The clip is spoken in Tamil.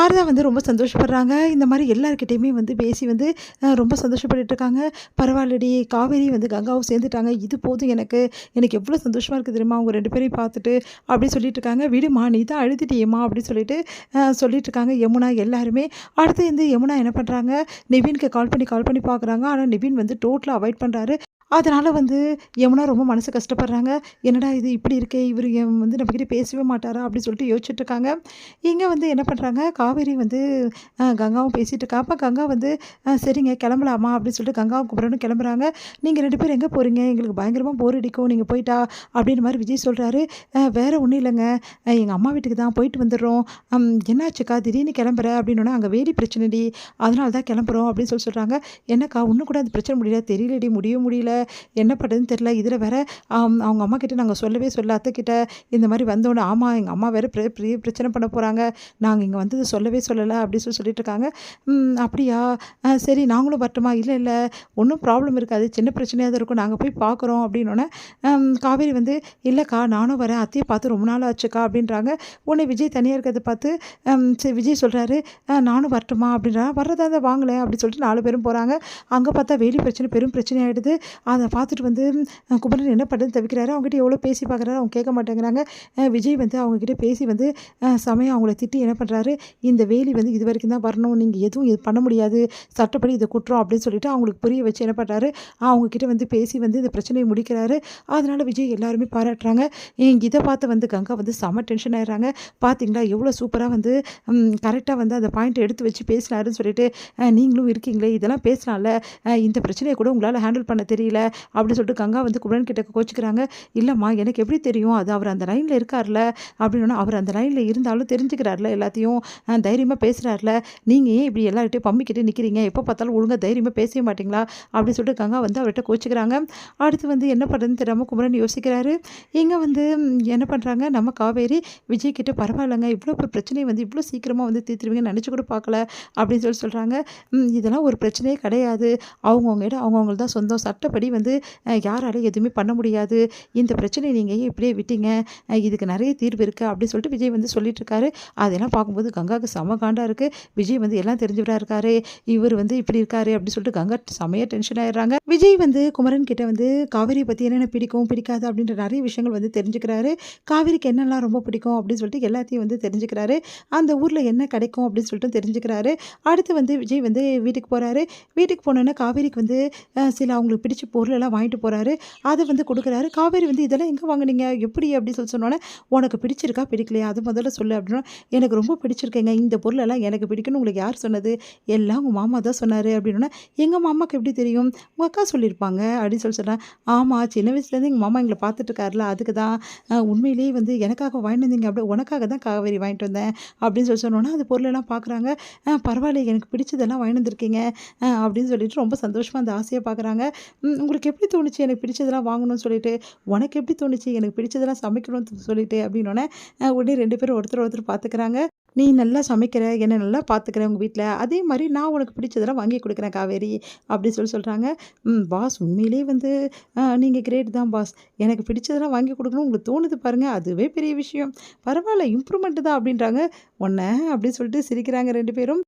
சாரதா வந்து ரொம்ப சந்தோஷப்படுறாங்க. இந்த மாரி எல்லார்கிட்டயுமே வந்து பேசி வந்து ரொம்ப சந்தோஷப்பட்டுட்டு இருக்காங்க. "பரவாயில்லடி காவேரி வந்து கங்காவும் சேர்ந்துட்டாங்க. இது போதும் எனக்கு. எனக்கு எவ்வளோ சந்தோஷமா இருக்கு தெரியுமா? அவங்க 2 பேரையும் பார்த்துட்டு" அப்படி சொல்லிட்டு இருக்காங்க. "விடுமா நீ தான் அழுதுட்டியேம்மா" அப்படின்னு சொல்லிட்டு சொல்லிட்டு இருக்காங்க யமுனா எல்லாருமே. அடுத்து வந்து யமுனா என்ன பண்றாங்க, நிவின்க்கு கால் பண்ணி பார்க்குறாங்க. ஆனா நிவின் வந்து டோட்டலா அவாய்ட் பண்றாரு. அதனால வந்து யமுனா ரொம்ப மனசு கஷ்டப்படுறாங்க. என்னடா இது இப்படி இருக்கே! இவரு வந்து நம்மகிட்ட பேசவே மாட்டாரா? அப்படின்னு சொல்லிட்டு யோசிச்சுட்டு இருக்காங்க. இங்க வந்து என்ன பண்றாங்க, காவேரி வந்து கங்காவும் பேசிட்டு இருக்கா. அப்ப கங்கா வந்து சரிங்க கிளம்பலாமா? அப்படின்னு சொல்லிட்டு கங்காவும் குமரனும் கிளம்புறாங்க. நீங்க 2 பேரும் எங்க போறீங்க? எங்களுக்கு பயங்கரமா போர் அடிக்கும். நீங்க போயிட்டா அப்படின்ற மாரி விஜய் சொல்றாரு. வேற ஒண்ணும் இல்லங்க. எங்க அம்மா வீட்டுக்கு தான் போயிட்டு வந்துடுறோம். என்னாச்சுக்கா திடீர்னு கிளம்புற? அப்படின்னோனே, அங்க வேலி பிரச்சனைடி. அதனால தான் கிளம்புறோம் அப்படின்னு சொல்றாங்க. என்னக்கா இன்னும் கூட அந்த பிரச்சனை முடியல. தெரியலடி முடியவும் முடியல. என்ன பண்ணுறதுன்னு தெரில. இதில வேற அவங்க அம்மாகிட்ட நாங்க சொல்லவே சொல்ல அத்தைக்கிட்ட இந்த மாரி வந்தோனே, ஆமா எங்க அம்மா வேற பெரிய பிரச்சனை பண்ண போறாங்க. நாங்க இங்க வந்தது சொல்லவே சொல்லல அப்டி சொல்லிட்டு இருக்காங்க. அப்படியா? சரி நாங்களும் வரட்டுமா? இல்ல இல்ல ஒண்ணும் ப்ராப்ளம் இருக்காது. சின்ன பிரச்சனையா தான் இருக்கும். நாங்க போய் பார்க்குறோம் அப்டின்னோனே, காவேரி வந்து இல்லக்கா நானும் வரேன். அத்தைய பார்த்து ரொம்ப நாள் ஆச்சுக்கா அப்டின்றாங்க. உடனே விஜய் தனியா இருக்கிறத பார்த்து சரி விஜய் சொல்றாரு, நானும் வரட்டுமா? அப்டின்றாங்க. வர்றதா இருந்தா வாங்களேன் அப்டி சொல்லிட்டு 4 பேரும் போறாங்க. அங்க பார்த்தா வேலி பிரச்சனை பெரும் பிரச்சனை ஆயிடுது. அத பார்த்துட்டு வந்து குமரன் என்ன பண்ணுறதுன்னு தவிக்கிறாரு. அவங்ககிட்ட எவ்வளோ பேசி பார்க்குறாரு. அவங்க கேட்க மாட்டேங்கிறாங்க. விஜய் வந்து அவங்ககிட்ட பேசி வந்து செமையா அவங்கள திட்டி என்ன பண்ணுறாரு, இந்த வேலி வந்து இதுவரைக்கும் தான் வரணும். நீங்க எதுவும் இது பண்ண முடியாது. சட்டப்படி இது குற்றம் அப்படின்னு சொல்லிட்டு அவங்களுக்கு புரிய வச்சு என்ன பண்ணுறாரு, அவங்ககிட்ட வந்து பேசி வந்து இந்த பிரச்சனையை முடிக்கிறாரு. அதனால விஜய் எல்லாருமே பாராட்டுறாங்க. இத பார்த்து வந்து கங்கா வந்து செம டென்ஷன் ஆயிடுறாங்க. பார்த்தீங்களா எவ்வளோ சூப்பரா வந்து கரெக்ட்டா வந்து அந்த பாயிண்ட்ட எடுத்து வச்சு பேசினாருன்னு சொல்லிட்டு, நீங்களும் இருக்கீங்களே இதெல்லாம் பேசலாம்ல. இந்த பிரச்சனைய கூட உங்களால ஹேண்டில் பண்ண தெரியல அப்படின்னு சொல்லிட்டு கங்கா வந்து குமரன் கிட்ட கோச்சுக்கிறாங்க. இல்லம்மா எனக்கு எப்படி தெரியும்? அது அவர் அந்த லைன்ல இருக்கார்ல அப்படின்னோன, அவர் அந்த லைன்ல இருந்தாலும் தெரிஞ்சுக்கிறார்ல எல்லாத்தையும். தைரியமா பேசுறார்ல. நீங்க ஏன் இப்படி எல்லார்கிட்டயும் பம்பிக்கிட்டு நிக்கிறீங்க? எப்ப பார்த்தாலும் ஒழுங்கா தைரியமா பேசவே மாட்டீங்களா? அப்படின்னு சொல்லிட்டு கங்கா வந்து அவர்ட்ட கோச்சுக்கிறாங்க. அடுத்து வந்து என்ன பண்றதுன்னு தெரியாம குமரன் யோசிக்கிறாரு. இங்க வந்து என்ன பண்றாங்க, நம்ம காவேரி விஜய் கிட்ட பரவாயில்லங்க. இவ்வளோ பிரச்சனைய வந்து இவ்வளோ சீக்கிரமா வந்து தீர்த்துருவீங்கன்னு நெனச்சு கூட பார்க்கல அப்படின்னு சொல்றாங்க. இதெல்லாம் ஒரு பிரச்சனையே கிடையாது. அவங்கவங்க இடம் அவங்கவங்களுக்கு தான் சொந்தம். சட்டப்படி வந்து யாராலையும் எதுவுமே பண்ண முடியாது. இந்த பிரச்சனைய நீங்க ஏன் இப்படியே விட்டீங்க? இதுக்கு நெறைய தீர்வு இருக்கு அப்படின்னு சொல்லிட்டு விஜய் வந்து சொல்லிட்டு இருக்காரு. அதெல்லாம் பார்க்கும்போது கங்காவுக்கு செம காண்டா இருக்கு. விஜய் வந்து எல்லாம் தெரிஞ்சவரா இருக்காரே, இவர் வந்து இப்படி இருக்காரே அப்படின்னு சொல்லிட்டு கங்கா செமையா டென்ஷன் ஆயிடுறாங்க. விஜய் வந்து குமரன் கிட்ட வந்து காவேரியை பத்தி என்னென்ன பிடிக்கும், பிடிக்காது அப்படின்ற நெறைய விஷயங்கள் வந்து தெரிஞ்சுக்கிறாரு. காவேரிக்கு என்னெல்லாம் ரொம்ப பிடிக்கும் அப்படின்னு சொல்லிட்டு எல்லாத்தையும் வந்து தெரிஞ்சுக்கிறாரு. அந்த ஊர்ல என்ன கிடைக்கும் அப்படின்னு சொல்லிட்டு தெரிஞ்சுக்கிறாரு. அடுத்து வந்து விஜய் வந்து வீட்டுக்கு போறாரு. வீட்டுக்கு போனோனே காவேரிக்கு வந்து சில அவங்களுக்கு பிடிச்ச பொருளெல்லாம் வாங்கிட்டு போறாரு. அத வந்து குடுக்குறாரு. காவேரி வந்து "இதெல்லாம் எங்க வாங்குனீங்க? எப்படி?" அப்படி சொன்னோனே, "உனக்கு பிடிச்சிருக்கா? பிடிக்கலையா? அது முதல்ல சொல்லு" அப்படின்னா, "எனக்கு ரொம்ப பிடிச்சிருக்குங்க. இந்த பொருளெல்லாம் எனக்கு பிடிக்கும்னு உங்களுக்கு யார் சொன்னது? எல்லாம் உங்க மாமா தான் சொன்னாரு" அப்படின்னோனே, "எங்க மாமாக்கு எப்படி தெரியும்? உங்க அக்கா சொல்லியிருப்பாங்க" அப்படின்னு சொல்றேன். "ஆமா, சின்ன வயசுலேருந்து எங்க மாமா எங்கள பார்த்துட்டு இருக்காருல்ல, அதுக்கு தான். உண்மையிலேயே வந்து எனக்காக வாங்கிட்டு வந்தீங்க அப்படியே உனக்காக தான் காவேரி வாங்கிட்டு வந்தேன்" அப்படின்னு சொன்னோனே, அந்த பொருளெல்லாம் பார்க்குறாங்க. பரவாயில்லையே எனக்கு பிடிச்சதெல்லாம் வாங்கிட்டு வந்திருக்கீங்க" அப்படின்னு சொல்லிட்டு ரொம்ப சந்தோஷமா அந்த ஆசையா பார்க்குறாங்க. உங்களுக்கு எப்படி தோணுச்சு எனக்கு பிடிச்சதெல்லாம் வாங்கணும்னு சொல்லிட்டு? உனக்கு எப்படி தோணுச்சு எனக்கு பிடிச்சதெல்லாம் சமைக்கணும்னு சொல்லிட்டு? அப்படின்னோனே, உடனே 2 பேரும் ஒருத்தர் ஒருத்தர் பார்த்துக்கிறாங்க. "நீ நல்லா சமைக்கிற, என்ன நல்லா பார்த்துக்கிற உங்க வீட்ல. அதே மாரி நான் உனக்கு பிடிச்சதெல்லாம் வாங்கி குடுக்குறேன் காவேரி" அப்படி சொல்றாங்க. பாஸ் உண்மையிலேயே வந்து நீங்க கிரேட் தான் பாஸ். எனக்கு பிடிச்சதெல்லாம் வாங்கி குடுக்கணும்னு உங்களுக்கு தோணுது பாருங்க. அதுவே பெரிய விஷயம். பரவால்ல இம்ப்ரூவ்மெண்ட் தான்" அப்படின்றாங்க. "உன்ன" அப்படின்னு சொல்லிட்டு சிரிக்கிறாங்க 2 பேரும்.